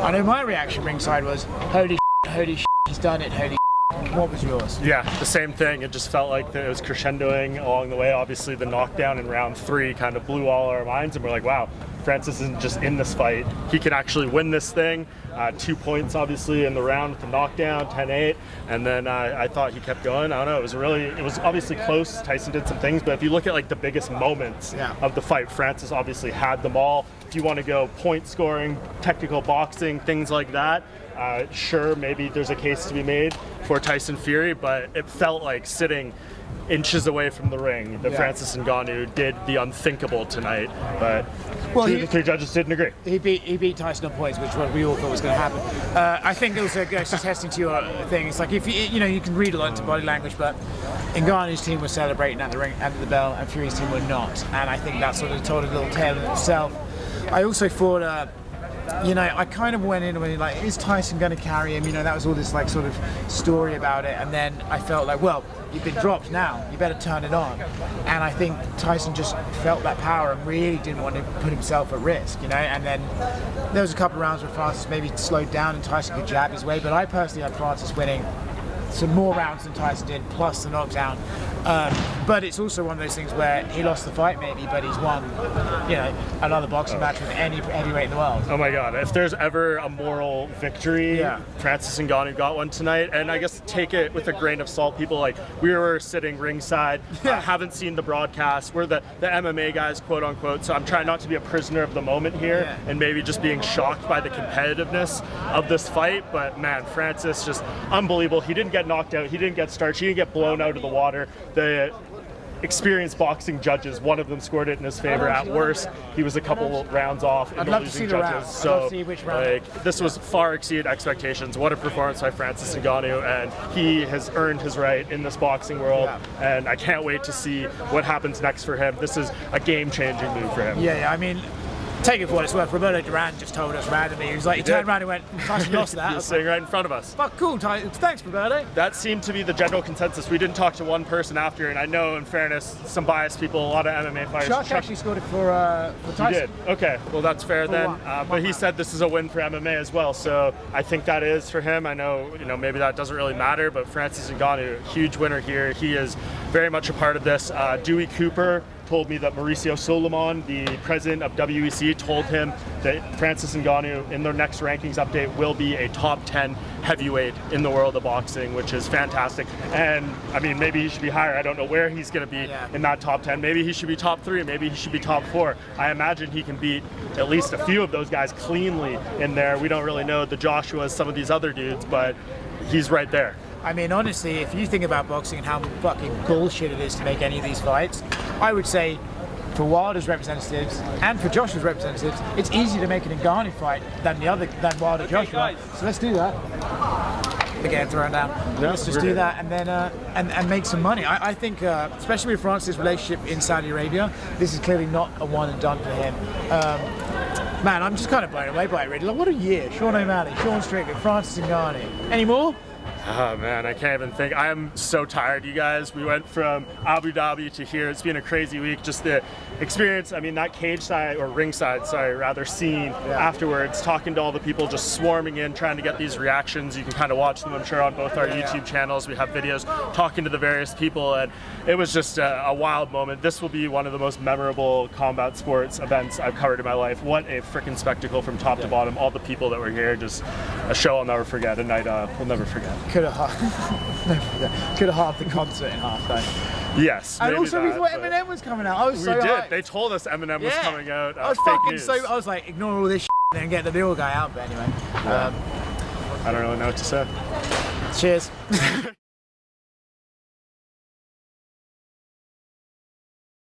I know my reaction ringside was, holy shit, he's done it, holy shit. What was yours? Yeah, the same thing. It just felt like it was crescendoing along the way. Obviously, the knockdown in round 3 kind of blew all our minds, and we're like, wow, Francis isn't just in this fight. He can actually win this thing. 2 points, obviously, in the round with the knockdown, 10-8, and then I thought he kept going. I don't know. It was obviously close. Tyson did some things, but if you look at like the biggest moments of the fight, Francis obviously had them all. If you want to go point scoring, technical boxing, things like that, sure, maybe there's a case to be made for Tyson Fury, but it felt like sitting inches away from the ring that Francis Ngannou did the unthinkable tonight, but the 3 judges didn't agree. He beat Tyson on points, which we all thought was going to happen. I think also goes to testing to your thing. It's like if you can read a lot into body language, but Ngannou's team was celebrating at the ring, at the bell, and Fury's team were not, and I think that sort of told a little tale in itself. I also thought. I kind of went in when like, is Tyson going to carry him? That was all this like sort of story about it, and then I felt like, well, you've been dropped now, you better turn it on. And I think Tyson just felt that power and really didn't want to put himself at risk, And then there was a couple of rounds where Francis maybe slowed down and Tyson could jab his way, but I personally had Francis winning some more rounds than Tyson did, plus the knockdown. But it's also one of those things where he lost the fight maybe, but he's won, another boxing match with any heavyweight in the world. Oh my God, if there's ever a moral victory, Francis Ngannou got one tonight. And I guess take it with a grain of salt, people. Like, we were sitting ringside, haven't seen the broadcast. We're the MMA guys, quote unquote, so I'm trying not to be a prisoner of the moment here and maybe just being shocked by the competitiveness of this fight. But man, Francis, just unbelievable. He didn't get knocked out, he didn't get starched, he didn't get blown out of the water. The experienced boxing judges, one of them scored it in his favor. At worst, he was a couple rounds off in the losing judges. So this was far exceeded expectations. What a performance by Francis Ngannou, and he has earned his right in this boxing world. And I can't wait to see what happens next for him. This is a game-changing move for him. I mean, take it for what it's worth. Roberto Duran just told us randomly. He was like, he turned around and went, Tyson lost that. He was sitting right in front of us. Fuck, cool, Tyson. Thanks, Roberto. That seemed to be the general consensus. We didn't talk to one person after, and I know, in fairness, some biased people, a lot of MMA fighters. Chuck actually scored it for Tyson. He did? Okay, well, that's fair then. But he said this is a win for MMA as well, so I think that is for him. I know, maybe that doesn't really matter, but Francis Ngannou, huge winner here. He is very much a part of this. Dewey Cooper told me that Mauricio Solomon, the president of WEC, told him that Francis Ngannou in their next rankings update will be a top 10 heavyweight in the world of boxing, which is fantastic. And I mean, maybe he should be higher. I don't know where he's going to be in that top 10. Maybe he should be top 3, maybe he should be top 4. I imagine he can beat at least a few of those guys cleanly in there. We don't really know the Joshuas, some of these other dudes, but he's right there. I mean, honestly, if you think about boxing and how fucking bullshit it is to make any of these fights, I would say for Wilder's representatives and for Joshua's representatives, it's easier to make an Ngannou fight than Wilder Joshua. So let's do that. They're getting thrown down. Let's just do that and then and make some money. I think, especially with Francis' relationship in Saudi Arabia, this is clearly not a one and done for him. Man, I'm just kind of blown away by it, really. Like, what a year. Sean O'Malley, Sean Strickland, Francis Ngannou. Any more? Oh man, I can't even think. I am so tired, you guys. We went from Abu Dhabi to here. It's been a crazy week. Just the experience, I mean, that cage side, or ringside, sorry, rather, scene afterwards, talking to all the people just swarming in, trying to get these reactions. You can kind of watch them, I'm sure, on both our YouTube channels. We have videos talking to the various people, and it was just a wild moment. This will be one of the most memorable combat sports events I've covered in my life. What a freaking spectacle from top to bottom. All the people that were here, just a show I'll never forget, a night we'll never forget. Could have halved the concert in half, though. Yes. And also we thought Eminem was coming out. I was so hyped. They told us Eminem was coming out. I was fucking news. I was like, ignore all this shit and get the real guy out. But anyway, I don't really know what to say. Cheers.